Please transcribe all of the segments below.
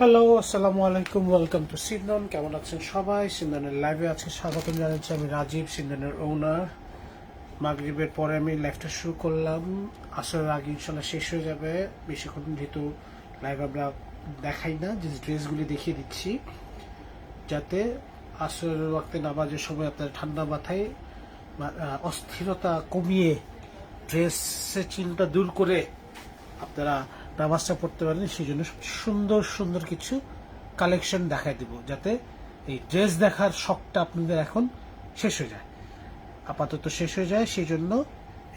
Hello, আসসালামু আলাইকুম। Welcome to সিন্দন। কেমন আছেন সবাই? সিন্দনের লাইভে আছে স্বাগতম জানাচ্ছি। আমি রাজীব, সিন্দনের ওনার। মাগরিবের পরে আমি লাইভটা শুরু করলাম। আসরের আগে ইনশাল্লাহ শেষ হয়ে যাবে। বেশিক্ষণ যেহেতু লাইভ আমরা দেখাই না, যে ড্রেসগুলি দেখিয়ে দিচ্ছি, যাতে আসরের ওয়াক্তে নামাজের সময় আপনার ঠান্ডা মাথায় অস্থিরতা কমিয়ে ড্রেসের চিন্তা দূর করে আপনারা নামাজটা পড়তে পারেন। সেই জন্য সুন্দর সুন্দর কিছু কালেকশন দেখাই দিব, যাতে এই ড্রেস দেখার শখটা আপনাদের এখন শেষ হয়ে যায়, আপাতত শেষ হয়ে যায়। সেই জন্য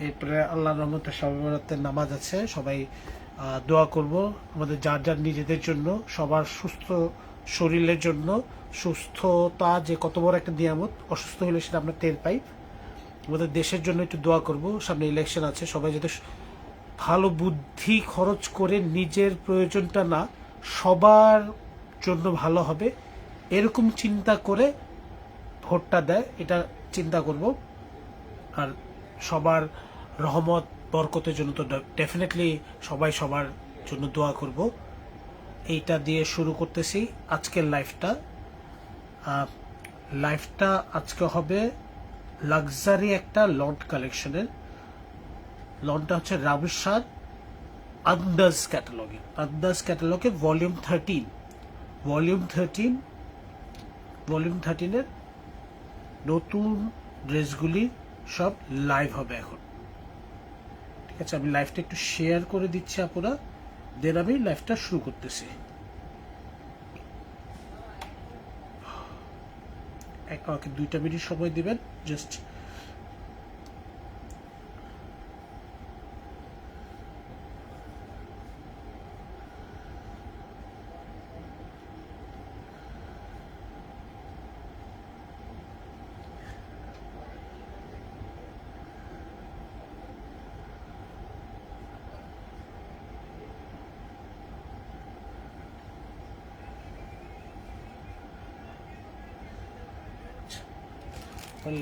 এরপরে আল্লাহর রহমতে সবে বরাতের নামাজ আছে, সবাই দোয়া করব আমাদের যার যার নিজেদের জন্য, সবার সুস্থ শরীরের জন্য। সুস্থতা যে কত বড় একটা নিয়ামত, অসুস্থ হলে সেটা আমরা টের পাই। আমাদের দেশের জন্য একটু দোয়া করব, সামনে ইলেকশন আছে, সবাই যাতে ভালো বুদ্ধি খরচ করে নিজের প্রয়োজনটা না, সবার জন্য ভালো হবে এরকম চিন্তা করে ভোটটা দেয়, এটা চিন্তা করব। আর সবার রহমত বরকতের জন্য তো ডেফিনেটলি সবাই সবার জন্য দোয়া করব। এইটা দিয়ে শুরু করতেছি আজকের লাইফটা। আজকে হবে লাক্সারি একটা লন্ড কালেকশনের। লনটা হচ্ছে রাবিশাদ আন্দাজ ক্যাটালগে ভলিউম 13 নতুন ড্রেসগুলি সব লাইভ হবে এখন। ঠিক আছে, আমি লাইভটা একটু শেয়ার করে দিচ্ছি আপনারা, দেন আমি লাইভটা শুরু করতেছি। আমাকে 2 মিনিট সময় দিবেন জাস্ট।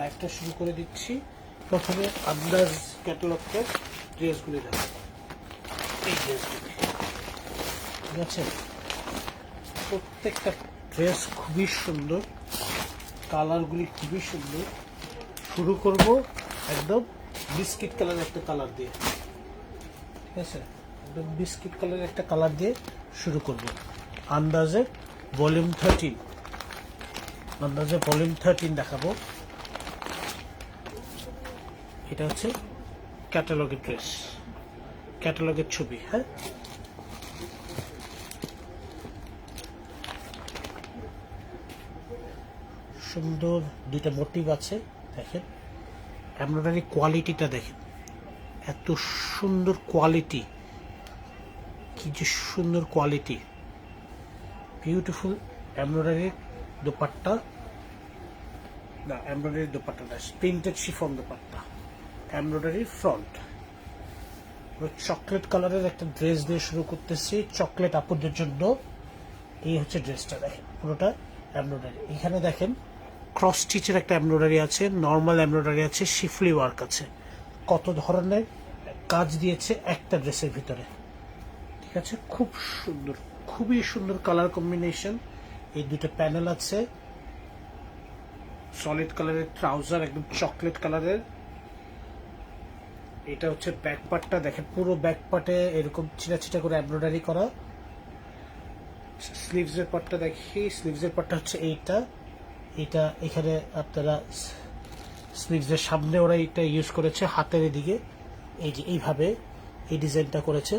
লাইভটা শুরু করে দিচ্ছি। প্রথমে আন্দাজ ক্যাটালগের ড্রেসগুলি দেখো, এই ড্রেসগুলি। ঠিক আছে, প্রত্যেকটা ড্রেস খুবই সুন্দর, কালারগুলি খুবই সুন্দর। শুরু করব একদম বিস্কিট কালার একটা কালার দিয়ে। ঠিক আছে, একদম বিস্কিট কালার একটা কালার দিয়ে শুরু করব। আন্দাজে ভলিউম 13 দেখাবো। এটা হচ্ছে ক্যাটালগের ড্রেস, ক্যাটালগের ছবি। হ্যাঁ, সুন্দর দুইটা মোটিভ আছে, দেখেন এমব্রয়ডারি কোয়ালিটিটা দেখেন, এত সুন্দর কোয়ালিটি, কি যে সুন্দর কোয়ালিটি। বিউটিফুল এমব্রয়ডারি দোপাট্টা, না এমব্রয়ডারি দোপাট্টা না, printed chiffon dupatta, embroidery front. Chocolate কালারের একটা ড্রেস দিয়ে শুরু করতেছি, চকলেট আপুদের জন্য। এই হচ্ছে ড্রেসটা, দেখেন পুরোটা এমব্রয়ডারি। এখানে দেখেন ক্রস স্টিচের একটা এমব্রয়ডারি আছে, নর্মাল এমব্রয়ডারি আছে, শিফলি ওয়ার্ক আছে, কত ধরনের কাজ দিয়েছে একটা ড্রেসের ভিতরে। ঠিক আছে, খুব সুন্দর, খুবই সুন্দর কালার কম্বিনেশন। এই দুটো প্যানেল আছে, সলিড কালারের ট্রাউজার, একদম চকলেট কালারের। এটা হচ্ছে ব্যাক পার্টটা, দেখেন পুরো ব্যাক পার্টে এরকম ছিটা ছিটা করে এমব্রয়ডারি করা। স্লিভসের পার্টটা দেখি, স্লিভসের পার্টটা হচ্ছে এটা এখানে আপনারা স্লিভসের সামনে ওরা এটা ইউজ করেছে, হাতের এদিকে এই যে এইভাবে এই ডিজাইনটা করেছে,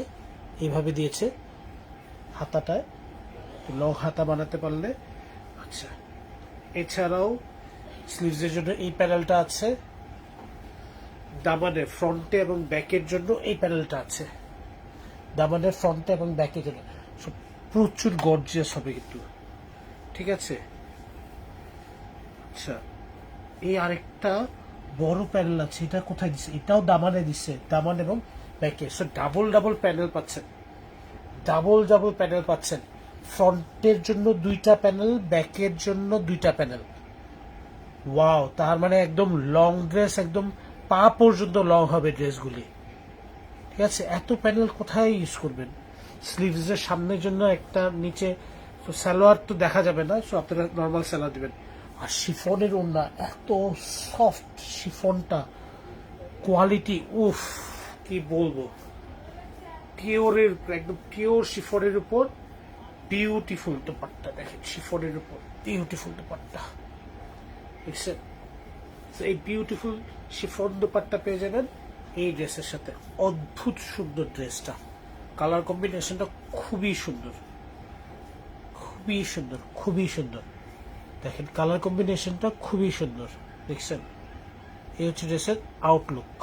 এইভাবে দিয়েছে হাতাটায়, লং হাতা বানাতে পারলে। আচ্ছা, এছাড়াও স্লিভসের জন্য এই প্যানেলটা আছে, দামানের ফ্রন্টে এবং ব্যাকের জন্য এই প্যানেলটা আছে, দামানের ফ্রন্টে এবং ব্যাকের জন্য। সব প্রচুর গর্জিয়াস হবে কিন্তু। ঠিক আছে, আচ্ছা এই আরেকটা বড় প্যানেল আছে, এটা কোথায় দিচ্ছে? এটাও দামানে দিচ্ছে, দামান এবং ব্যাকে। সো ডাবল প্যানেল পাচ্ছেন। ফ্রন্টের জন্য 2টা প্যানেল, ব্যাকের জন্য 2টা প্যানেল। ওয়াও, তার মানে একদম লং ড্রেস, একদম পা পর্যন্ত লং হবে ড্রেসগুলি। ঠিক আছে, এত প্যানেল কোথায় ইউজ করবেন? স্লিভসের সামনের জন্য একটা, নিচে তো সালোয়ার তো দেখা যাবে না, সো আপনারা নর্মাল সালোয়ার দিবেন। আর শিফনের ওড়না এত সফট, শিফনটা কোয়ালিটি উফ কি বলবো, পিওরের একদম পিওর শিফনের উপর বিউটিফুল দোপাট্টা। দেখেন শিফনের উপর বিউটিফুল দোপাট্টা, দেখছেন? এই বিউটিফুল শিফন দোপাট্টা পেয়ে যাবেন এই ড্রেসের সাথে। অদ্ভুত সুন্দর ড্রেসটা, কালার কম্বিনেশনটা খুবই সুন্দর, খুবই সুন্দর, খুবই সুন্দর। দেখেন কালার কম্বিনেশনটা খুবই সুন্দর, দেখছেন? এই হচ্ছে ড্রেসের আউটলুক।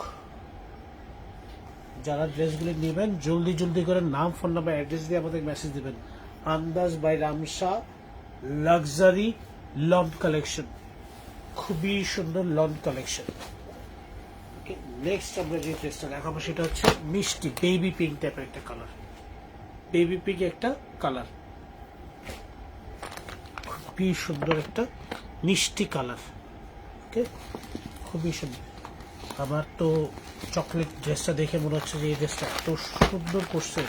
যারা ড্রেসগুলি নেবেন জলদি জলদি করে নাম, ফোন নাম্বার, অ্যাড্রেস দিয়ে আমাদের মেসেজ দিবেন। আন্দাজ বাই রামশা লাক্সারি লন কালেকশন, খুবই সুন্দর লন কালেকশন। নেক্সট আমরা যে ড্রেসটা দেখাবো সেটা হচ্ছে মিষ্টি বেবি পিঙ্ক টাইপের একটা কালার, বেবি পিঙ্ক একটা কালার, খুবই সুন্দর একটা মিষ্টি কালার। ওকে, খুবই সুন্দর। আমার তো চকলেট ড্রেসটা দেখে মনে হচ্ছে যে এই ড্রেসটা এত সুন্দর করছে।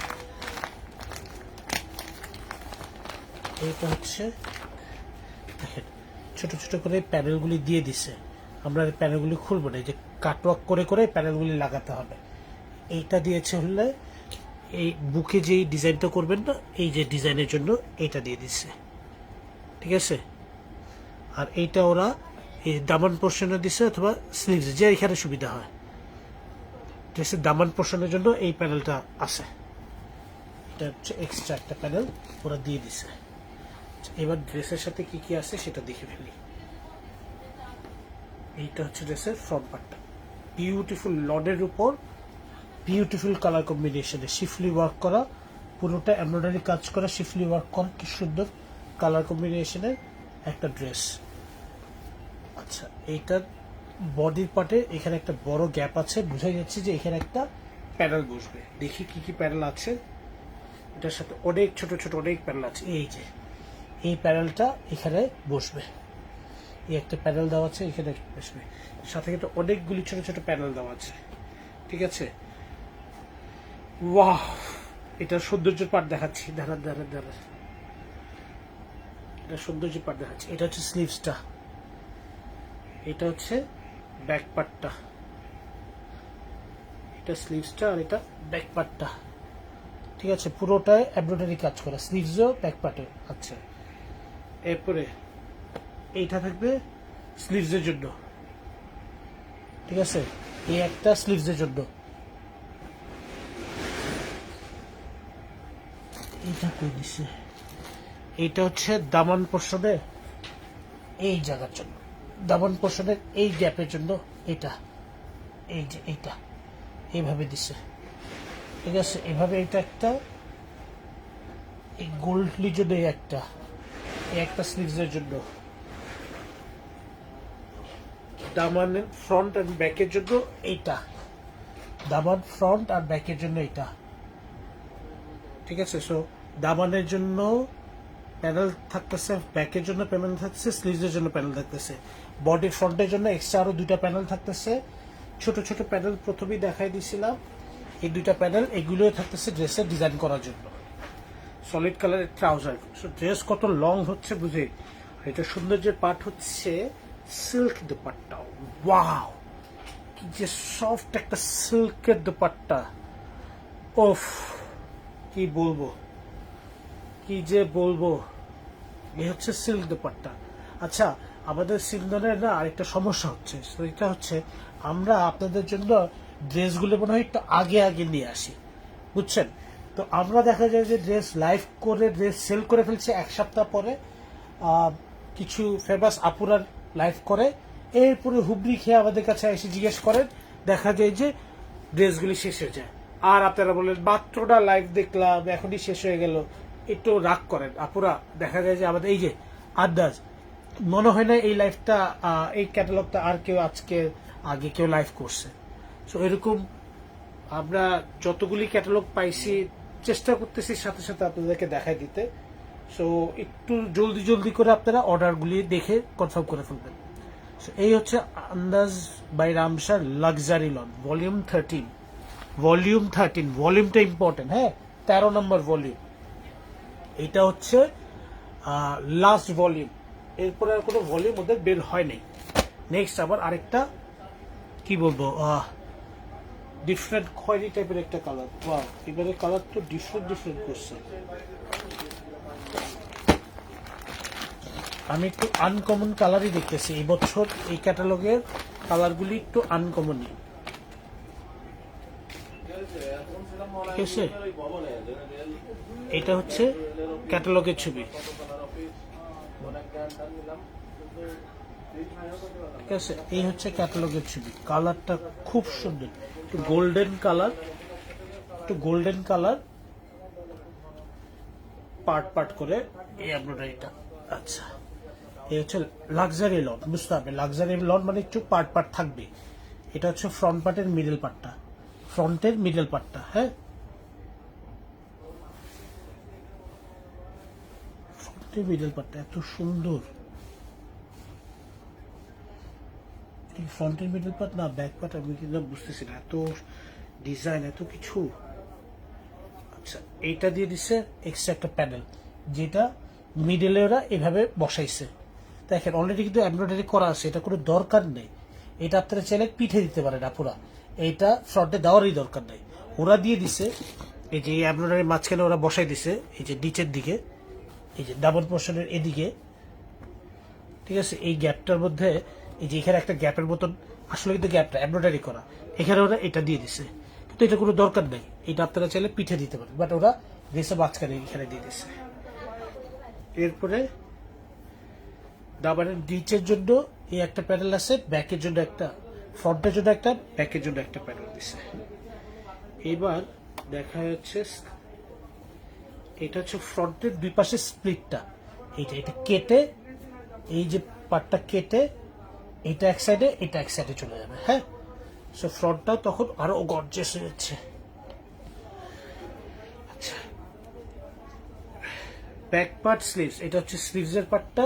এইটা হচ্ছে দেখেন ছোট ছোট করে প্যানেলগুলি দিয়ে দিছে, আমরা প্যানেলগুলি খুলবো না, এই যে কাটওয়ার্ক করে করে প্যানেলগুলি লাগাতে হবে। এইটা দিয়েছে হলে এই বুকে যেই ডিজাইনটা করবেন না, এই যে ডিজাইনের জন্য এইটা দিয়ে দিচ্ছে, ঠিক আছে? আর এইটা ওরা এই দামান পোর্শনে দিচ্ছে অথবা স্লিভস, যে এখানে সুবিধা হয়। ড্রেসের দামান পোর্শনের জন্য এই প্যানেলটা আছে, এটা হচ্ছে এক্সট্রা একটা প্যানেল ওরা দিয়ে দিছে। এবার ড্রেসের সাথে কি কি আছে সেটা দেখে ফেলি। এইটা হচ্ছে ড্রেসের ফ্রন্ট পার্টটা, বিউটিফুল লনের উপর বিউটিফুল কালার কম্বিনেশনে শিফলি ওয়ার্ক করা, পুরোটা এমব্রয়ডারি কাজ করা, শিফলি ওয়ার্ক করা, কি সুন্দর কালার কম্বিনেশনের একটা ড্রেস। আচ্ছা, এইটার বডির পার্টে এখানে একটা বড় গ্যাপ আছে, বোঝা যাচ্ছে যে এখানে একটা প্যানেল বসবে। দেখি কি কি প্যানেল আছে। এটার সাথে অনেক ছোট ছোট অনেক প্যানেল আছে, এই যে এই প্যানেলটা এখানে বসবে, এই একটা প্যানেল দেওয়া আছে এখানে বসবে, সাথে কিন্তু অনেকগুলি ছোট ছোট প্যানেল দেওয়া আছে, ঠিক আছে? ওয়াও, এটার সৌন্দর্যের পার্ট দেখাচ্ছি, দাঁড়ান দাঁড়ান দাঁড়ান, এটা সৌন্দর্যের পার্ট দেখাচ্ছি। এটা হচ্ছে স্লিভসটা, এটা হচ্ছে ব্যাক পার্টটা, এটা স্লিভসটা আর এটা ব্যাক পার্টটা, ঠিক আছে? পুরোটাই এমব্রয়ডারি কাজ করা, স্লিভসও ব্যাক পার্টে। আচ্ছা, এরপরে এইটা থাকবে স্লিভসের জন্য, ঠিক আছে? এই একটা স্লিভসের জন্য, এইটা কই দিছে, এইটা হচ্ছে দামান পোর্শনে এই জায়গার জন্য, দামান পোর্শনের এই গ্যাপের জন্য এটা, এই যে এইটা এইভাবে দিছে, ঠিক আছে? এভাবে এটা একটা, এই গোল্ডলির জন্য এই একটা স্লিভসের জন্য, দামানের ফ্রন্ট আর ব্যাকের জন্য এইটা, দামান ফ্রন্ট আর ব্যাকের জন্য এইটা, ঠিক আছে? সো দামানের জন্য প্যানেল থাকতেছে, ব্যাকের জন্য প্যানেল থাকতেছে, স্লিভসের জন্য প্যানেল থাকতেছে, বডির ফ্রন্টের জন্য এক্সট্রা আরো দুইটা প্যানেল থাকতেছে। ছোট ছোট প্যানেল প্রথমেই দেখাই দিয়েছিলাম, এই দুইটা প্যানেল এগুলো থাকতেছে ড্রেসের ডিজাইন করার জন্য। সলিড কালারের ট্রাউজার, ড্রেস কত লং হচ্ছে বুঝে। এটা সৌন্দর্যের পার্ট হচ্ছে সিল্ক দুপাট্টা, ওয়াও কি যে সফট একটা সিল্কের দুপাট্টা, ওফ কি বলবো, কি যে বলবো। এই হচ্ছে সিল্ক দুপাট্টা। আচ্ছা, আমাদের সিলদনের না আরেকটা সমস্যা হচ্ছে, সেটা হচ্ছে আমরা আপনাদের জন্য ড্রেসগুলো মনে হয় একটু আগে আগে নিয়ে আসি, বুঝছেন? তো আমরা দেখা যায় যে ড্রেস লাইভ করে ড্রেস সেল করে ফেলছে এক সপ্তাহ পরে, কিছু ফেমাস আপুরার লাইভ করে, এরপরে হুবড়ি খেয়ে আমাদের কাছে এসে জিজ্ঞেস করেন, দেখা যায় যে ড্রেসগুলি শেষ হয়ে যায়। আর আপনারা বলেন মাত্রটা লাইভ দেখলাম এখনই শেষ হয়ে গেল, একটু রাগ করেন আপুরা। দেখা যায় যে আমাদের এই যে আন্দাজ, মনে হয় না এই লাইভটা, এই ক্যাটালগটা আর কেউ আজকে আগে কেউ লাইভ করছে। সো এরকম আমরা যতগুলি ক্যাটালগ পাইছি চেষ্টা করতেছি সাথে সাথে আপনাদেরকে দেখাই দিতে। সো একটু জলদি জলদি করে আপনারা অর্ডারগুলি দেখে কনফার্ম করে ফেলবেন। সো এই হচ্ছে Andaaz by Ramsar luxury lawn volume 13, ভলিউমটা ইম্পর্টেন্ট, হ্যাঁ, 13 নম্বর ভলিউম। এটা হচ্ছে লাস্ট ভলিউম, এরপরে আর কোনো ভলিউম ওদের বের হয় নাই। নেক্সট আবার আরেকটা কি বলবো, ডিফারেন্ট খয়েরি টাইপের একটা কালার। ওয়াও, এবারে কালার তো ডিফারেন্ট করছে। আমি একটু আনকমন কালারই দেখতেছি এই বছর, এই ক্যাটালগের কালারগুলি একটু আনকমনই। ঠিক আছে, এটা হচ্ছে ক্যাটালগের ছবি। ঠিক আছে, এই হচ্ছে ক্যাটালগের ছবি। কালারটা খুব সুন্দর, একটু গোল্ডেন কালার, পার্ট করে এই এমব্রয়ডারিটা। আচ্ছা, এই হচ্ছে লাক্সারি লন, বুঝতে হবে লাক্সারি লন মানে একটু পার্ট থাকবে। এটা হচ্ছে ফ্রন্টের মিডল পার্টটা, হ্যাঁ ফ্রন্টের মিডল পার্টটা এত সুন্দর। ফ্রন্টের মিডল পার্ট না ব্যাক পার্ট আমি কিন্তু বুঝতেছি না, এত ডিজাইন এত কিছু। আচ্ছা, এইটা দিয়ে দিচ্ছে এক্সট্রা একটা প্যানেল, যেটা মিডলে ওরা এভাবে বসাইছে। দেখেন অলরেডি কিন্তু এমব্রয়ডারি করা আছে, এটা কোনো দরকার নেই। এটা আপনারা চাইলে পিঠে দিতে পারেন আপুরা, এইটা ফ্রন্টে দেওয়ারই দরকার নেই। ওরা দিয়ে দিছে এই যে এমব্রয়ডারি মাঝখানে ওরা বসাই দিছে, এই যে নিচের দিকে, এই যে ডাবল পোর্শনের এদিকে। ঠিক আছে, এই গ্যাপটার মধ্যে এই যে এখানে একটা গ্যাপের মতন, আসলে কিন্তু গ্যাপটা এমব্রয়ডারি করা, এখানে ওরা এটা দিয়ে দিছে। কিন্তু এটা কোনো দরকার নেই, এটা আপনারা চাইলে পিঠে দিতে পারেন, বাট ওরা দিয়েছে মাঝখানে এখানে দিয়ে দিছে। এরপরে দাবারের নিচের জন্য এই একটা প্যানেল আছে, ব্যাকের জন্য একটা, ফ্রন্টের জন্য একটা, ব্যাকের জন্য একটা প্যানেল দিছে। এবার দেখা যাচ্ছে এটা হচ্ছে ফ্রন্টের দুই পাশে স্প্লিটটা, এটা কেটে, এই যে পার্টটা কেটে এটা এক সাইডে এটা এক সাইডে চলে যাবে। হ্যাঁ, সো ফ্রন্টটাও তখন আরো গর্জিয়াস হয়ে যাচ্ছে। আচ্ছা, ব্যাক পার্ট স্লিভস, এটা হচ্ছে স্লিভসের পার্টটা,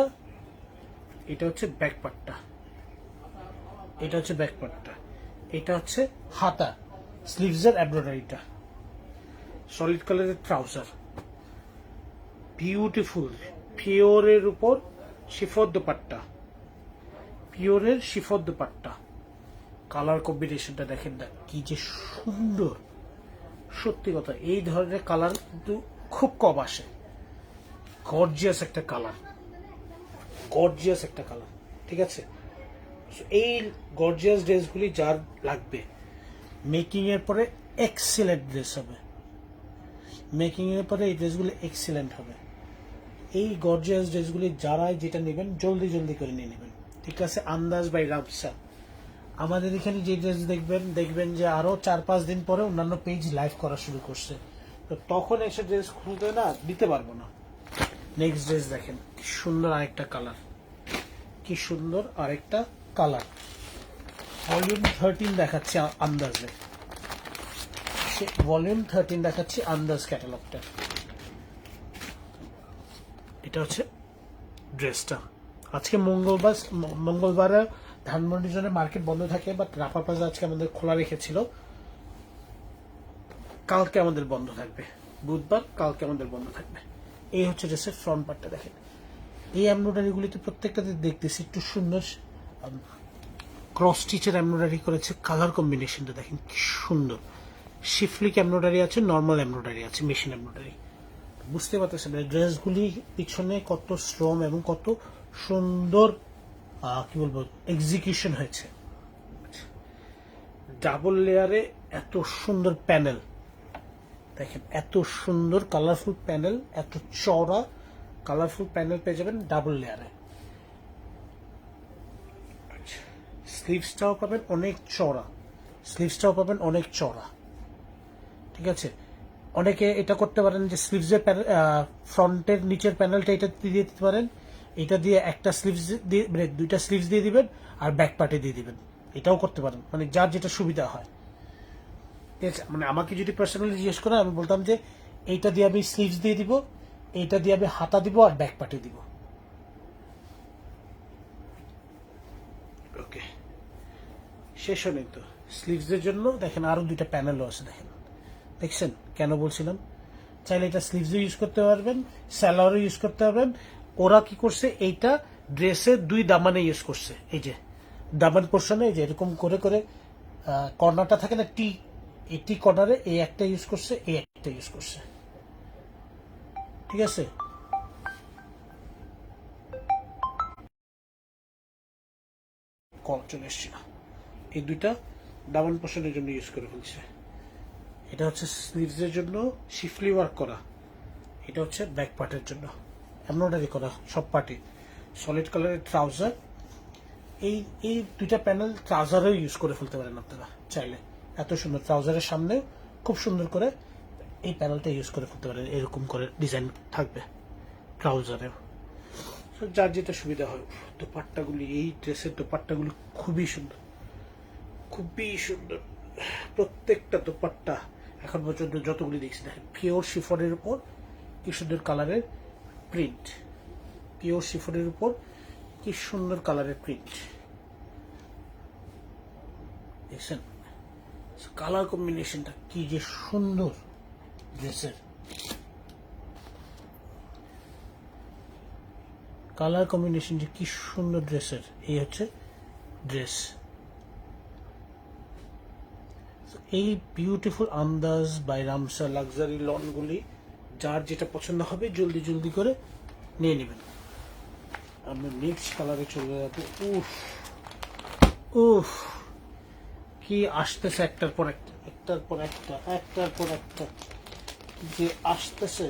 এটা হচ্ছে ব্যাক পার্টটা, এটা হচ্ছে ব্যাক পার্টটা, এটা হচ্ছে হাতা স্লিভসের এমব্রয়ডারিটা। সলিড কালারের ট্রাউজার, বিউটিফুল পিওরের উপর শিফর দোপাট্টা, পিওরের শিফর দোপাট্টা। কালার কম্বিনেশনটা দেখেন না কি যে সুন্দর। সত্যি কথা, এই ধরনের কালার কিন্তু খুব কম আসে। গর্জিয়াস একটা কালার, ঠিক আছে। এই গর্জিয়াস ড্রেসগুলি যার লাগবে, মেকিং এর পরে এক্সিলেন্ট ড্রেস হবে, এই ড্রেসগুলি এক্সিলেন্ট হবে। এই গর্জিয়াস ড্রেসগুলি যারা যেটা নেবেন জলদি করে নিয়ে নেবেন। ঠিক আছে, আন্দাজ বাই রাবসা। আমাদের এখানে যে ড্রেস দেখবেন যে আরো 4-5 দিন পরে অন্যান্য পেজ লাইভ করা শুরু করছে, তো তখন এসে ড্রেস খুলতে না দিতে পারবো না। নেক্সট ড্রেস দেখেন, কি সুন্দর আরেকটা কালার, ভলিউম 13 দেখাচ্ছে আন্দাজে, ভলিউম 13 দেখাচ্ছি আন্দাজ ক্যাটালগটা। এটা হচ্ছে ড্রেসটা। আজকে মঙ্গলবার ধানমন্ডি জন্য মার্কেট বন্ধ থাকে, বাট রাফা প্লাজা আজকে আমাদের খোলা রেখেছিল। কালকে আমাদের বন্ধ থাকবে, বুধবার কালকে আমাদের বন্ধ থাকবে। এই হচ্ছে ড্রেসের ফ্রন্ট পার্টটা দেখেন। এই এমব্রয়ডারি গুলিতে প্রত্যেকটাতে দেখতেছি একটু সুন্দর ক্রস স্টিচের এমব্রয়ডারি করেছে। কালার কম্বিনেশনটা দেখেন কি সুন্দর। শিফলিক এমব্রয়ডারি আছে, নর্মাল এমব্রয়ডারি আছে, মেশিন এমব্রয়ডারি। বুঝতে পারতেছেন ড্রেসগুলি পিছনে কত শ্রম এবং কত সুন্দর কি বলবো এক্সিকিউশন হয়েছে। ডাবল লেয়ারে এত সুন্দর প্যানেল দেখেন, এত সুন্দর কালারফুল প্যানেল, এত চওড়া কালারফুল প্যানেল পেয়ে যাবেন ডাবল লেয়ারে। স্লিভসটাও পাবেন অনেক চওড়া, ঠিক আছে। অনেকে এটা করতে পারেন যে স্লিভসের ফ্রন্টের নিচের প্যানেলটা এটা দিয়ে দিতে পারেন, এটা দিয়ে একটা স্লিভস দিয়ে মানে দুইটা স্লিভস দিয়ে দিবেন আর ব্যাক পার্টে দিয়ে দিবেন, এটাও করতে পারেন, মানে যার যেটা সুবিধা হয়। ঠিক আছে, মানে আমাকে যদি পার্সোনালি জিজ্ঞেস করেন আমি বলতাম যে এইটা দিয়ে আমি স্লিভস দিয়ে দিব, এইটা দিয়ে আমি হাতা দিব আর ব্যাক পার্টে দিব। ওকে, শেষ হলেন তো। স্লিভসের জন্য দেখেন আরো দুইটা প্যানেলও আছে, দেখছেন কেন বলছিলাম। চাইলে এটা স্লিভসও ইউজ করতে পারবেন, স্যালোয়ারও ইউজ করতে পারবেন, ওরা কি করছে, এইটা ড্রেসের 2 দামানে ইউজ করছে। এই যে দামান পোর্শনে এই যে এরকম করে করে কর্নারটা থাকে না, এই টি কর্নারে এই একটা ইউজ করছে, এই একটা ইউজ করছে। ঠিক আছে, কল চলে এসছে না, এই দুইটা দামান পোর্শনের জন্য ইউজ করে ফেলছে। এটা হচ্ছে স্লিভসের জন্য শিফলি ওয়ার্ক করা, এটা হচ্ছে ব্যাক পার্টের জন্য এমব্রয়ডারি করা সব পার্টি। সলিড কালারের ট্রাউজার, এই এই দুইটা প্যানেল ট্রাউজারেও ইউজ করে ফেলতে পারেন আপনারা চাইলে। এত সুন্দর ট্রাউজারের সামনে খুব সুন্দর করে এই প্যানেলটা ইউজ করে ফেলতে পারেন, এরকম করে ডিজাইন থাকবে ট্রাউজারেও, যার যেটা সুবিধা হয়। দোপাট্টাগুলি, এই ড্রেসের দোপাট্টাগুলি খুবই সুন্দর, খুবই সুন্দর। প্রত্যেকটা দোপাট্টা এখন পর্যন্ত যতগুলি দেখছি দেখেন, পিওর শিফনের উপর কি সুন্দর কালারের প্রিন্ট, পিওর শিফনের উপর কি সুন্দর কালারের প্রিন্ট দেখছেন। কালার কম্বিনেশনটা কি যে সুন্দর ড্রেসের, কালার কম্বিনেশন যে কি সুন্দর ড্রেসের। এই হচ্ছে ড্রেস, এই বিউটিফুল আন্দাজ বাই রামসা লাক্সারি লনগুলি যার যেটা পছন্দ হবে জলদি জলদি করে নিয়ে নেবেন। আমরা নেক্সট কালারে চলে যাবো। উফ উফ, কি আসতেছে একটার পর একটা, একটার পর একটা, একটার পর একটা যে আসতেছে,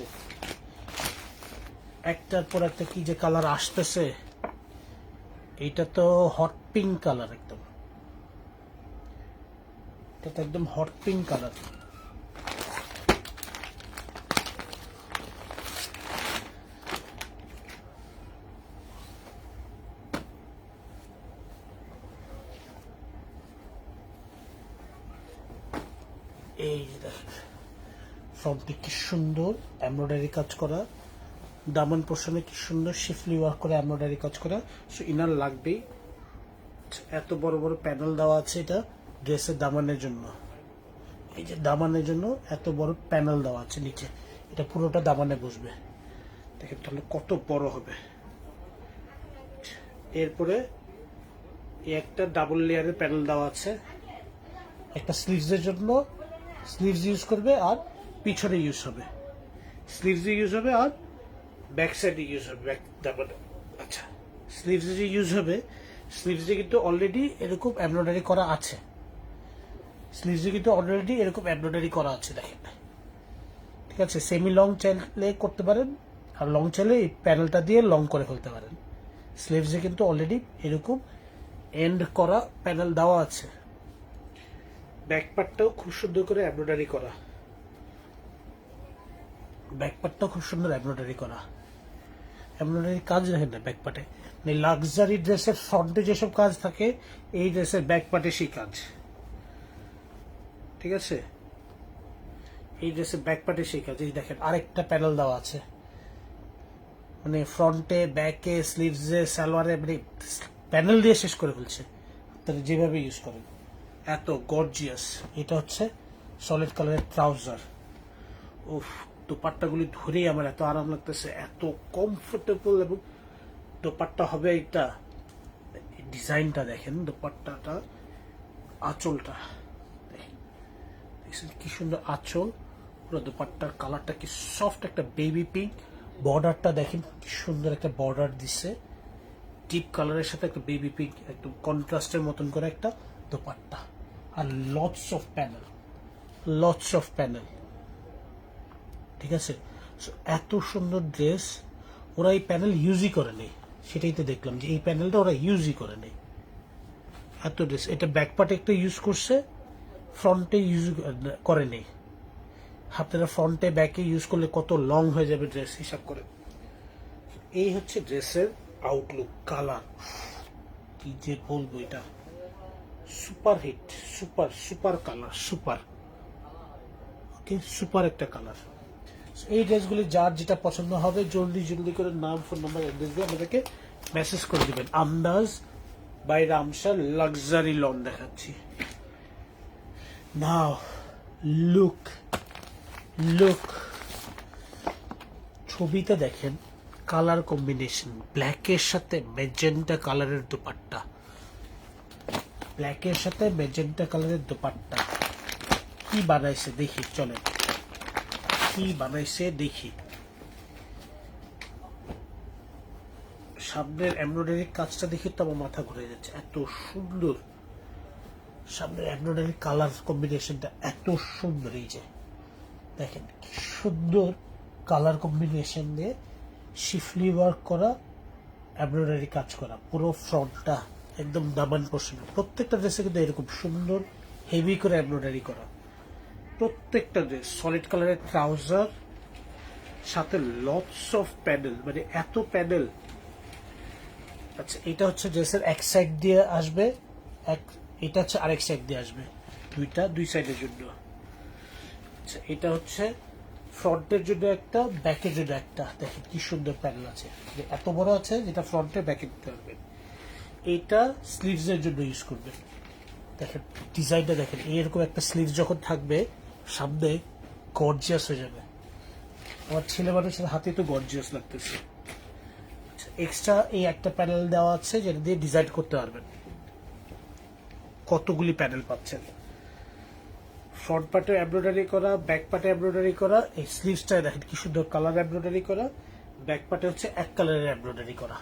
একটার পর একটা কি যে কালার আসতেছে। এইটা তো হট পিঙ্ক কালার, একদম এটা তো একদম হট পিঙ্ক কালার। এই দেখেন ফ্রন্টে কি সুন্দর এমব্রয়ডারি কাজ করা, দামান পোর্শনে কি সুন্দর শিফলি ওয়ার্ক করে এমব্রয়ডারি কাজ করা। সো ইনার লাগবেই, এত বড় বড় প্যানেল দেওয়া আছে এটা ড্রেসের দামানের জন্য। এই যে দামানের জন্য এত বড় প্যানেল দেওয়া আছে নিচে, এটা পুরোটা দামানে বসবে, দেখেন তাহলে কত বড় হবে। এরপরে একটা ডাবল লেয়ারের প্যানেল দেওয়া আছে, একটা স্লিভসের জন্য স্লিভস ইউজ করবে আর পিছনে ইউজ হবে, স্লিভস ইউজ হবে আর ব্যাক সাইডে ইউজ হবে, ব্যাক দামানে। আচ্ছা, স্লিভস যে ইউজ হবে, স্লিভসে কিন্তু অলরেডি এরকম এমব্রয়ডারি করা আছে, স্লিভসে কিন্তু অলরেডি এরকম এমব্রয়ডারি করা আছে দেখেন। ঠিক আছে, সেমি লং চাইলে করতে পারেন, আর লং চাইলে এই প্যানেলটা দিয়ে লং করে ফেলতে পারেন। স্লিভসে কিন্তু অলরেডি এরকম এন্ড করা প্যানেল দেওয়া আছে। ব্যাক পার্টটাও খুব সুন্দর করে এমব্রয়ডারি করা, ব্যাক পার্টটাও খুব সুন্দর এমব্রয়ডারি করা, এমব্রয়ডারি কাজ দেখেন না ব্যাক পার্টে। লাক্সারি ড্রেসের ফ্রন্টে যেসব কাজ থাকে, এই ড্রেসের ব্যাক পার্টে সেই কাজ। ঠিক আছে, এই ড্রেসের ব্যাক পার্টে সেই কাজ। এই দেখেন আরেকটা প্যানেল দেওয়া আছে, মানে ফ্রন্টে, ব্যাকে, স্লিভসে, সালোয়ারে, মানে প্যানেল দিয়ে শেষ করে ফেলছে। আপনারা যেভাবে ইউজ করেন এত গর্জিয়াস। এটা হচ্ছে সলিড কালারের ট্রাউজার। উফ, দোপাট্টাগুলি ধরেই আমার এত আরাম লাগতেছে, এত কমফোর্টেবল। এবং দোপাট্টা হবে এটা, ডিজাইনটা দেখেন, দোপাট্টাটা, আঁচলটা দেখেন, দেখছেন কি সুন্দর আঁচল। পুরো দোপাট্টার কালারটা কি সফট, একটা বেবি পিঙ্ক। বর্ডারটা দেখেন কি সুন্দর একটা বর্ডার দিচ্ছে, ডিপ কালারের সাথে একটা বেবি পিঙ্ক, একদম কন্ট্রাস্টের মতন করে একটা dupatta. Are lots of panel, lots of panel. ঠিক আছে, এত সুন্দর ড্রেস। ওরা এই প্যানেল ইউজই করে নেই, সেটাই তো দেখলাম যে এই প্যানেলটা ওরা ইউজই করে নেই। এত ড্রেস, এটা ব্যাক পার্টে একটা ইউজ করছে, ফ্রন্টে ইউজ করে নেই। আপনারা ফ্রন্টে ব্যাকে ইউজ করলে কত লং হয়ে যাবে ড্রেস, হিসাব করে। এই হচ্ছে ড্রেসের আউটলুক, কালার কি যে বলবো, এটা super hit, super super colour, super. Okay, super একটা কালার। এই ড্রেসগুলি যার যেটা পছন্দ হবে জলদি জলদি করে নাম, ফোন নাম্বার, অ্যাড্রেস দিয়ে আমাদেরকে মেসেজ করে দিবেন। আন্দাজ বাই রামসা লাক্সারি লন দেখাচ্ছি। নাও লুক, লুক, ছবিতে দেখেন কালার কম্বিনেশন, ব্ল্যাকের সাথে ম্যাজেন্টা কালারের দোপাট্টা, ব্ল্যাকের সাথে ম্যাজেন্টা কালারের দোপাট্টা। কি বানাইছে দেখি, চলে কি বানাইছে দেখি। সামনের এমব্রয়ডারি কাজটা দেখে তো আমার মাথা ঘুরে যাচ্ছে, এত সুন্দর সামনের এমব্রয়ডারি কালার কম্বিনেশনটা, এত সুন্দর। এই যে দেখেন কি সুন্দর কালার কম্বিনেশন দিয়ে শিফলি ওয়ার্ক করা, এমব্রয়ডারি কাজ করা, পুরো ফ্রন্টটা একদম দামান পোর্শন। প্রত্যেকটা ড্রেসে কিন্তু এরকম সুন্দর হেভি করে এমব্রয়ডারি করা, প্রত্যেকটা ড্রেস। সলিড কালারের ট্রাউজার, সাথে লটস অফ প্যানেল, মানে এত প্যানেল। আচ্ছা, এটা হচ্ছে ড্রেসের এক সাইড দিয়ে আসবে, এটা হচ্ছে আরেক সাইড দিয়ে আসবে, দুই সাইডের জন্য। আচ্ছা, এটা হচ্ছে ফ্রন্টের জন্য একটা, ব্যাকের জন্য একটা। দেখেন কি সুন্দর প্যানেল আছে, এত বড় আছে যেটা ফ্রন্টে ব্যাকে দিতে পারবেন। এটা স্লিভস এর জন্য ইউজ করবেন। দেখেন ডিজাইনটা দেখেন, এরকম একটা স্লিভস যখন থাকবে সামনে, গর্জিয়াস হয়ে যাবে। আমার ছেলে মানুষের হাতে তো গর্জিয়াস লাগতেছে। এক্সট্রা এই একটা প্যানেল দেওয়া আছে যেটা দিয়ে ডিজাইন করতে পারবেন। কতগুলি প্যানেল পাচ্ছেন, ফ্রন্ট পার্টে এমব্রয়ডারি করা, ব্যাক পার্টে এমব্রয়ডারি করা। এই স্লিভসটায় দেখেন কি সুন্দর কালার এমব্রয়ডারি করা, ব্যাক পার্টে হচ্ছে এক কালারের এমব্রয়ডারি করা।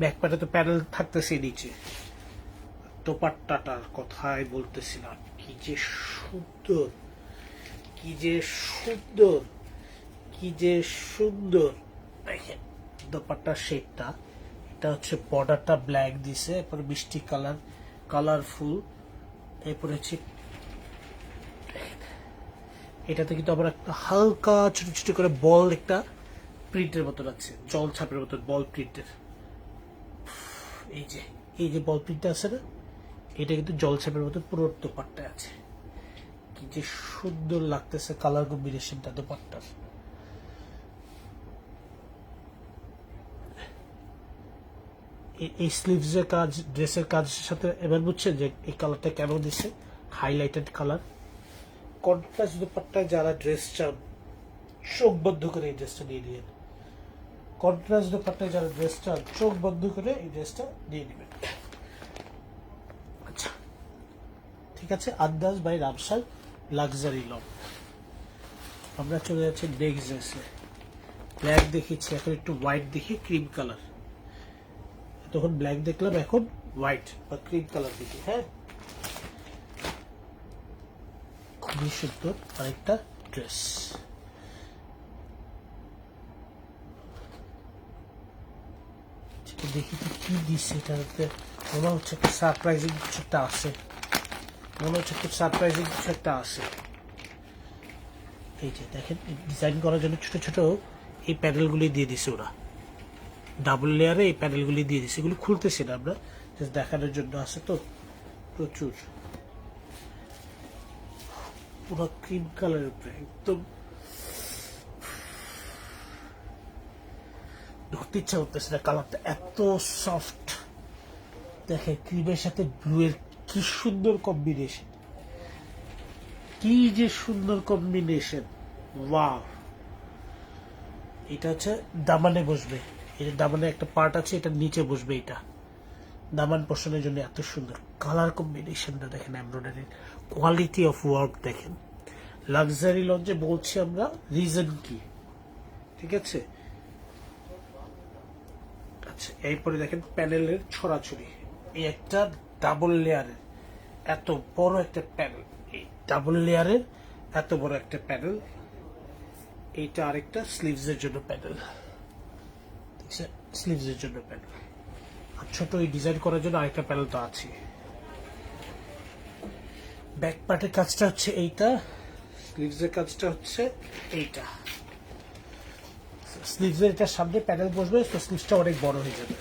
ব্যাক পার্টে তো প্যানেল থাকতেছে নিচে। দোপাট্টাটার কথাই বলতেছিলাম, কি যে সুন্দর, কি যে সুন্দর, কি যে সুন্দর। দেখেন দোপাট্টার শেডটা, এটা হচ্ছে বর্ডারটা ব্ল্যাক দিছে, এরপরে মিষ্টি কালার, কালারফুল। এরপরে হচ্ছে এটাতে কিন্তু আবার একটা হালকা ছোট ছোট করে বল, একটা প্রিন্টের মতন আছে, জল ছাপের মতন বল প্রিন্টের। এই যে বল প্রিন্টটা আছে না, এটা কিন্তু জল ছাপের মতন পুরো দোপাট্টায় আছে। কি যে সুন্দর লাগতেছে কালার কম্বিনেশনটা দোপাট্টার। এই স্লিভসের কাজ, ড্রেসের কাজের সাথে এবার বুঝছেন যে এই কালারটা কেন দিছে, হাইলাইটেড কালার। কন্ট্রাস্ট দোপাট্টায় যারা ড্রেস চান, চোখ বন্ধ করে এই ড্রেসটা নিয়ে নিন। কন্ট্রাস্ট দোপাট্টায় যারা ড্রেস চান, চোখ বন্ধ করে এই ড্রেসটা নিয়ে নেবেন। আচ্ছা ঠিক আছে, আন্দাজ বাই রামসার লাক্সারি লং। আমরা চলে যাচ্ছি নেক্সট ড্রেসে। ব্ল্যাক দেখিয়েছি, এখন একটু হোয়াইট দেখি, ক্রিম কালার। তখন ব্ল্যাক দেখলাম, এখন হোয়াইট বা ক্রিম কালার দেখি। হ্যাঁ, খুবই সুন্দর আরেকটা ড্রেস। দেখি তো কি দিচ্ছে এটাতে, মনে হচ্ছে একটা সারপ্রাইজিং কিছু একটা আছে, মনে হচ্ছে খুব সারপ্রাইজিং কিছু একটা আছে। এই যে দেখেন, ডিজাইন করার জন্য ছোট ছোট এই প্যানেলগুলি দিয়ে দিছে ওরা, ডাবল লেয়ারে এই প্যানেলগুলি দিয়ে দিছে। এগুলি খুলতেছি না আমরা, জাস্ট দেখানোর জন্য আছে। তো প্রচুর, পুরো ক্রিম কালারের উপরে একদম ধরতে ইচ্ছা করতেছে না, কালারটা এত সফট। দেখে ক্রিমের সাথে ব্লু এর কি সুন্দর কম্বিনেশন, কি যে সুন্দর কম্বিনেশন, ওয়াও। এটা হচ্ছে দামানে বসবে, এই যে দামানে একটা পার্ট আছে, এটা নিচে বসবে, এটা দামান পোর্শনের জন্য এত সুন্দর কালার কম্বিনেশনটা দেখেন, এমব্রয়ডারির কোয়ালিটি অফ ওয়ার্ক দেখেন। লাক্সারি লঞ্চে বলছি আমরা, রিজন কি, ঠিক আছে। আচ্ছা, এরপরে দেখেন প্যানেলের ছড়াছড়ি, এই একটা ডাবল লেয়ারের এত বড় একটা প্যানেল, এই ডাবল লেয়ারের এত বড় একটা প্যানেল। এইটা আরেকটা স্লিভসের জন্য প্যানেল, স্লিভসের জন্য প্যানেল, আর ছোট এই ডিজাইন করার জন্য আরেকটা প্যানেল তো আছে। ব্যাক পার্টের কাজটা হচ্ছে এইটা, স্লিভসের কাজটা হচ্ছে এইটা। স্লিভসের এটার সামনে প্যানেল বসবে, তো স্লিভসটা অনেক বড় হয়ে যাবে।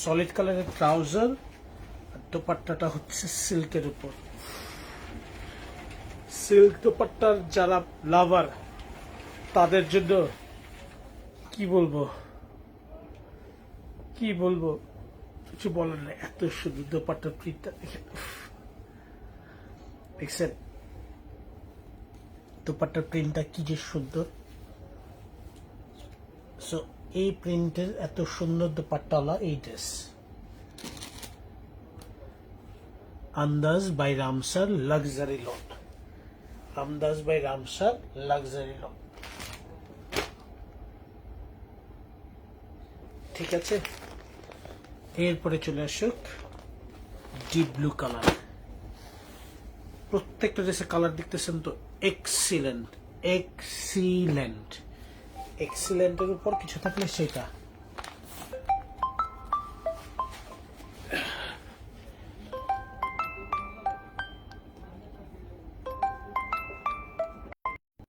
সলিড কালারের ট্রাউজার, আর দোপাট্টাটা হচ্ছে সিল্কের উপর। সিল্ক দোপাট্টার যারা লাভার, তাদের জন্য কি বলবো, কি বলবো, কিছু বলার নেই। এত সুন্দর দোপাট্টার প্রিন্টটা দেখেন, দেখছেন দোপাট্টার প্রিন্টটা কি যে সুন্দর। সো এই প্রিন্টের এত সুন্দর দুপাট্টাওয়ালা এই ড্রেস, আন্দাজ বাই রামসার লাক্সারি লট, আন্দাজ বাই রামসার লাক্সারি লট। ঠিক আছে, এরপরে চলে আসুক ডিপ ব্লু কালার। প্রত্যেকটা ড্রেসের কালার দেখতেছেন তো এক্সিলেন্ট, এক্সিলেন্ট, এক্সিলেন্টের উপর কিছু থাকলে সেটা।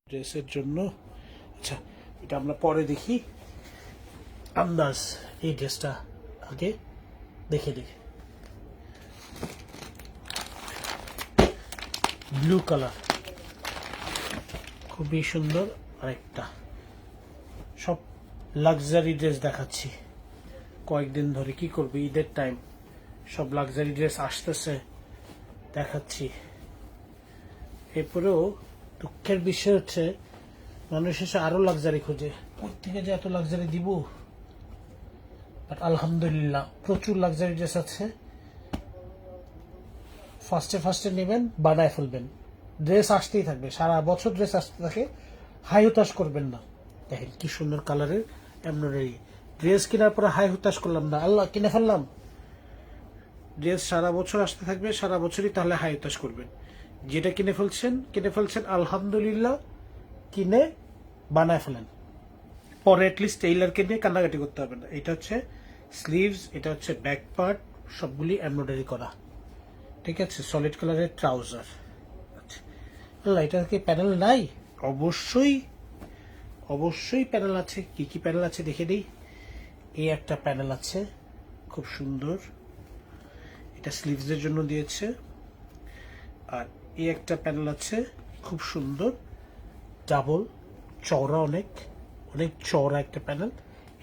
ড্রেসের জন্য আচ্ছা, এটা আমরা পরে দেখি। আন্দাজ এই ড্রেসটা আগে দেখে দেখে, ব্লু কালার খুবই সুন্দর। আরেকটা, সব লাক্সারি ড্রেস দেখাচ্ছি কয়েকদিন ধরে, কি করবে ঈদের টাইম, সব লাক্সারি ড্রেস আসতেছে দেখাচ্ছি। এরপরেও দুঃখের বিষয় হচ্ছে মানুষ এসে আরো লাক্সারি খোঁজে, কোথেকে যে এত লাক্সারি দিব। বাট আলহামদুলিল্লাহ প্রচুর লাক্সারি ড্রেস আছে। ফার্স্টে ফার্স্টে নেবেন, বানায় ফেলবেন, ড্রেস আসতেই থাকবে, সারা বছর ড্রেস আসতে থাকে, হাই হতাশ করবেন না। দেখেন কি সুন্দর কালারের এমব্রয়ডারি, ড্রেস কেনার পরে হাই হতাশ করলাম না, আল্লাহ কিনে ফেললাম। ড্রেস সারা বছর আসতে থাকবে, সারা বছরই তাহলে হাই হতাশ করবেন। যেটা কিনে ফেলছেন আলহামদুলিল্লাহ, কিনে বানায় ফেলেন, পরে অ্যাটলিস্ট টেইলারকে নিয়ে কান্নাকাটি করতে হবে না। এটা হচ্ছে স্লিভস, এটা হচ্ছে ব্যাক পার্ট, সবগুলি এমব্রয়ডারি করা। ঠিক আছে, সলিড কালারের ট্রাউজার। আচ্ছা, এটার কি প্যানেল নাই? অবশ্যই অবশ্যই প্যানেল আছে। কি কি প্যানেল আছে দেখে দিই। এই একটা প্যানেল আছে খুব সুন্দর, এটা স্লিভসের জন্য দিয়েছে। আর এই একটা প্যানেল আছে খুব সুন্দর, ডাবল চওড়া, অনেক অনেক চওড়া একটা প্যানেল।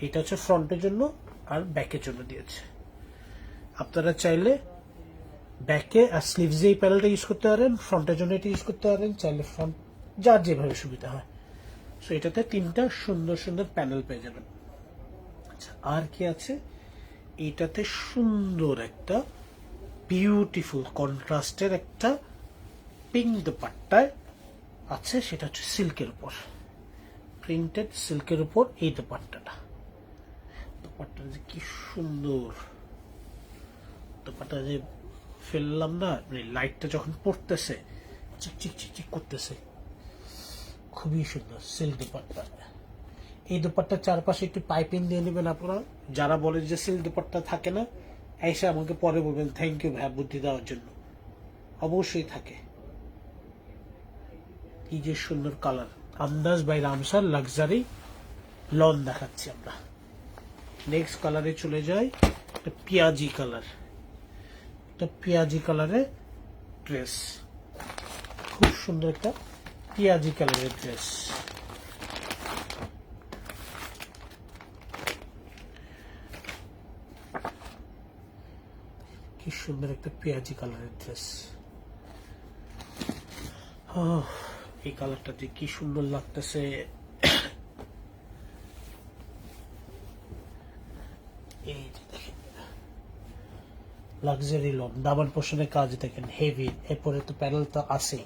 এটা হচ্ছে ফ্রন্টের জন্য আর ব্যাকের জন্য দিয়েছে। আপনারা চাইলে ব্যাকে আর স্লিভসে এই প্যানেলটা ইউজ করতে পারেন, ফ্রন্টের জন্য এটা ইউজ করতে পারেন, চাইলে ফ্রন্ট, যার যেভাবে সুবিধা হয়। সো এটাতে তিনটা সুন্দর সুন্দর প্যানেল পেয়ে যাবেন। আচ্ছা, আর কি আছে? এটাতে সুন্দর একটা বিউটিফুল কন্ট্রাস্টের একটা পিঙ্ক দুপাট্টায় আছে, সেটা হচ্ছে সিল্কের উপর, প্রিন্টেড সিল্কের উপর এই দুপাট্টাটা। দুপাট্টা যে কি সুন্দর, দুপাট্টা যে ফেললাম না, লাইটটা যখন পড়তেছে চিকচিক চিকচিক করতেছে, খুবই সুন্দর সিল্ক দুপাট্টা। এই দুপাট্টার চারপাশে একটু পাইপিং দিয়ে নেবেন আপনারা। যারা বলে যে সিল্ক দুপাট্টা থাকে না, এসে আমাকে পরে বলবেন থ্যাংক ইউ ভাই বুদ্ধি দেওয়ার জন্য। অবশ্যই থাকে। কি যে সুন্দর কালার, আন্দাজ বাই রামসার লাক্সারি লন দেখাচ্ছি আমরা। নেক্সট কালারে চলে যাই, একটা পেঁয়াজি কালার, একটা পেঁয়াজি কালারের ড্রেস, খুব সুন্দর একটা পেঁয়াজি কালারের ড্রেস। কি সুন্দর একটা পেঁয়াজি কালারের ড্রেস। এই কালারটা যে কি সুন্দর লাগতেছে। এই যে দেখেন লাক্সারি লন, দামান পোষণের কাজ দেখেন হেভি। এরপরে তো প্যানেল তো আছে,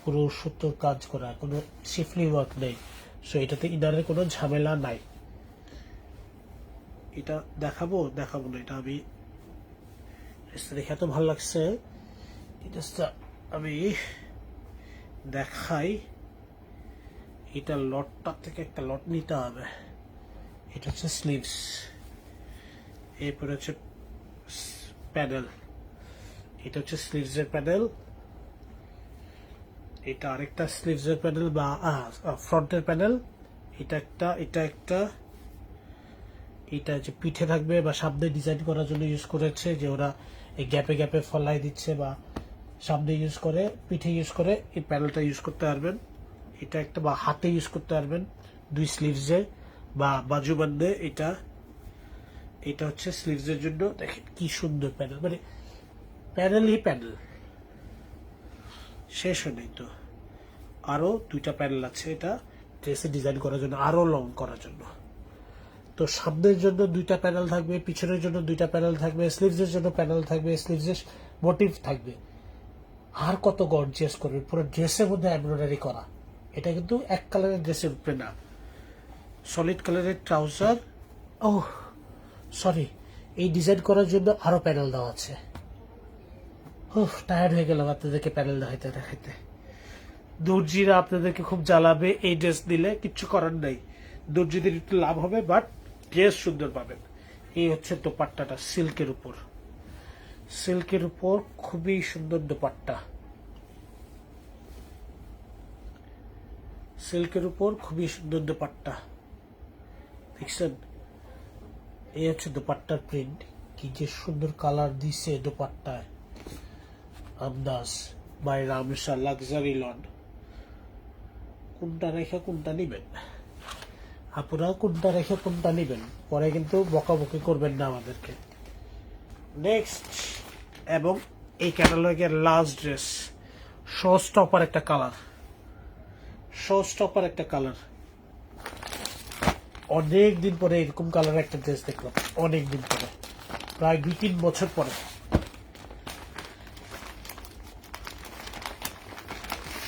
পুরো সুতোর কাজ করা, কোনো শিফলি ওয়ার্ক নেই। সো এটাতে ইনারের কোনো ঝামেলা নাই। এটা দেখাবো না, এটা আমি দেখে এত ভালো লাগছে, এটা আমি দেখাই। এটা লটটা থেকে একটা লট নিতে হবে। এটা হচ্ছে স্লিভস, এরপরে হচ্ছে প্যানেল, এটা হচ্ছে স্লিভসের প্যানেল, এটা আরেকটা স্লিভসের প্যানেল বা ফ্রন্টের প্যানেল। এটা একটা, এটা একটা, এটা হচ্ছে পিঠে থাকবে বা সামনে ডিজাইন করার জন্য ইউজ করেছে, যে ওরা এই গ্যাপে গ্যাপে ফলাই দিচ্ছে বা সামনে ইউজ করে, পিঠে ইউজ করে এই প্যানেলটা ইউজ করতে পারবেন। এটা একটা, বা হাতে ইউজ করতে পারবেন দুই স্লিভসে বা বাজুবন্ধে। এটা এটা হচ্ছে স্লিভসের জন্য। দেখেন কি সুন্দর প্যানেল, মানে প্যানেলই প্যানেল, শেষ নেই। তো আরো দুইটা প্যানেল আছে, এটা ড্রেসে ডিজাইন করার জন্য, আরো লং করার জন্য। তো সামনের জন্য 2টা প্যানেল থাকবে, পিছনের জন্য 2টা প্যানেল থাকবে, স্লিভসের জন্য প্যানেল থাকবে, স্লিভসের মোটিভ থাকবে। আর কত গর্জিয়াস করবে, পুরো ড্রেসের মধ্যে এমব্রয়ডারি করা। এটা কিন্তু এক কালারের ড্রেসের উপরে না, সলিড কালারের ট্রাউজার। ও সরি, এই ডিজাইন করার জন্য আরো প্যানেল দেওয়া আছে। টায়ার্ড হয়ে গেলাম আপনাদেরকে প্যানেল দেখাইতে দেখাইতে। দর্জিরা আপনাদেরকে খুব জ্বালাবে এই ড্রেস দিলে, কিচ্ছু করার নাই, দর্জিদের একটু লাভ হবে, বাট ড্রেস সুন্দর পাবেন। এই হচ্ছে দোপাট্টাটা, সিল্কের উপর, সিল্কের উপর খুবই সুন্দর দোপাট্টা, সিল্কের উপর খুবই সুন্দর দোপাট্টা, দেখছেন? এই হচ্ছে দোপাট্টার প্রিন্ট, কি যে সুন্দর কালার দিছে দোপাট্টায়। আমদাজ বাই রামসা লাক্সারি লন। কোনটা রেখে কোনটা নিবেন আপনারা, কোনটা রেখে কোনটা নিবেন, পরে কিন্তু বকাবকি করবেন না আমাদেরকে। নেক্সট, এবং এই ক্যাটালগের লাস্ট ড্রেস, শো স্টপার একটা কালার, শো স্টপার একটা কালার। অনেক দিন পরে এরকম কালার একটা ড্রেস দেখলাম, অনেক দিন পরে, প্রায় 2-3 বছর পরে।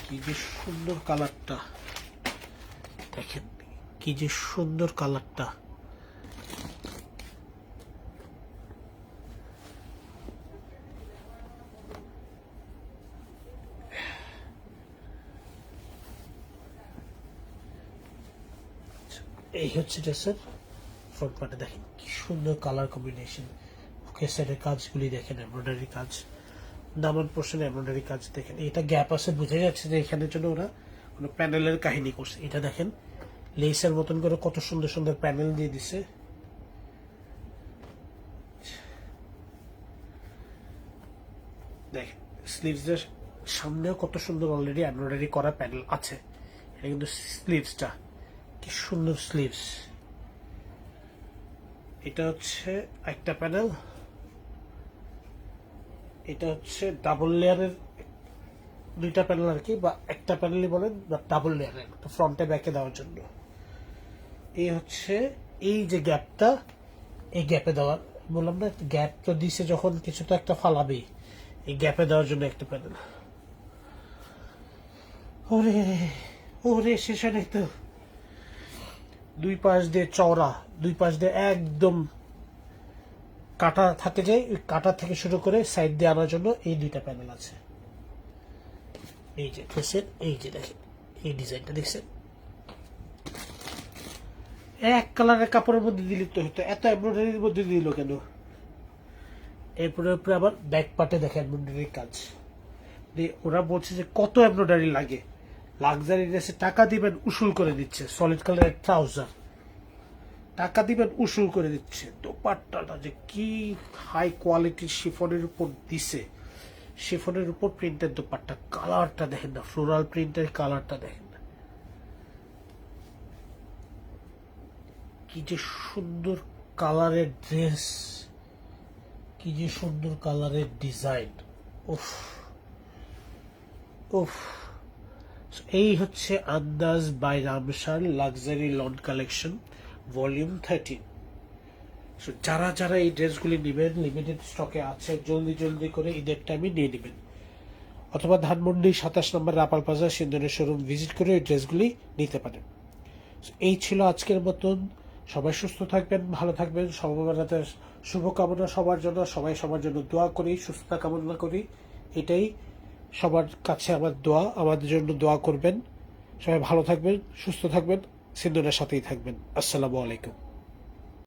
কি যে সুন্দর কালারটা দেখেন, কি যে সুন্দর কালারটা। এই হচ্ছে ড্রেসের ফ্রন্ট পার্টে, দেখেন কি সুন্দর কালার কম্বিনেশন। বুকের সাইডের কাজগুলি দেখেন, এমব্রয়ডারি কাজ, দামান পোর্শনে এমব্রয়ডারি কাজ দেখেন। এটা গ্যাপ আছে, বোঝা যাচ্ছে যে এখানের জন্য ওরা কোনো প্যানেলের কাহিনী করছে। এটা দেখেন লেসের মতন করে কত সুন্দর সুন্দর প্যানেল দিয়ে দিছে। দেখেন স্লিভসের সামনেও কত সুন্দর অলরেডি এমব্রয়ডারি করা প্যানেল আছে। এটা কিন্তু স্লিভসটা, কি সুন্দর স্লিভস। এটা হচ্ছে একটা প্যানেল, এটা হচ্ছে ডাবল লেয়ারের 2টা প্যানেল আর কি, বা একটা প্যানেলই বলেন, বা ডাবল লেয়ারের ফ্রন্টে ব্যাকে দেওয়ার জন্য। এই হচ্ছে এই যে গ্যাপটা, এই গ্যাপে দেওয়ার, বললাম না গ্যাপ তো দিছে যখন, কিছু তো একটা ফালাবেই, এই গ্যাপে দেওয়ার জন্য একটা প্যানেল। ওরে ওরে, শেষে নেই তো, 2 পাশ দিয়ে চওড়া, 2 পাশ দিয়ে একদম কাটা থাকে যায়, ওই কাটা থেকে শুরু করে সাইড দিয়ে আনার জন্য এই 2টা প্যানেল আছে। এই যে দেখছেন, এই যে দেখেন এই ডিজাইনটা দেখছেন, এক কালারের কাপড়ের মধ্যে দিলে তো হতো, এত এমব্রয়ডারির মধ্যে দিল কেন? এরপরে আবার ব্যাক পার্টে দেখেন এমব্রয়ডারির কাজ। ওরা বলছে যে কত এমব্রয়ডারি লাগে, লাক্সারি ড্রেসে টাকা দিবেন উসুল করে দিচ্ছে। সলিড কালারের ট্রাউজার, টাকা দিবেন উসুল করে দিচ্ছে। দোপাট্টাটা যে কি হাই কোয়ালিটির শিফনের উপর দিছে, শিফনের উপর প্রিন্টের দোপাট্টা। কালারটা দেখেন না, ফ্লোরাল প্রিন্টের কালারটা দেখেন না, কি যে সুন্দর কালারের ড্রেস, কি যে সুন্দর কালারের ডিজাইন। উফ উফ। এই হচ্ছে Andaaz by Ramsar luxury lawn collection volume 13। যারা যারা এই ড্রেসগুলি নেবেন, লিমিটেড স্টকে আছে, জলদি জলদি করে ঈদের টাইমে নিয়ে নেবেন, অথবা ধানমন্ডি 27 নম্বর রাপাল প্লাজা সিন্ধনের শোরুম ভিজিট করে এই ড্রেসগুলি নিতে পারেন। এই ছিল আজকের মতন। সবাই সুস্থ থাকবেন, ভালো থাকবেন, সর্ববেলাতে শুভকামনা সবার জন্য, সবাই সবার জন্য দোয়া করি, সুস্থতা কামনা করি। এটাই সবার কাছে আমার দোয়া, আমাদের জন্য দোয়া করবেন। সবাই ভালো থাকবেন, সুস্থ থাকবেন, সিন্ধনের সাথেই থাকবেন। আসসালামু আলাইকুম।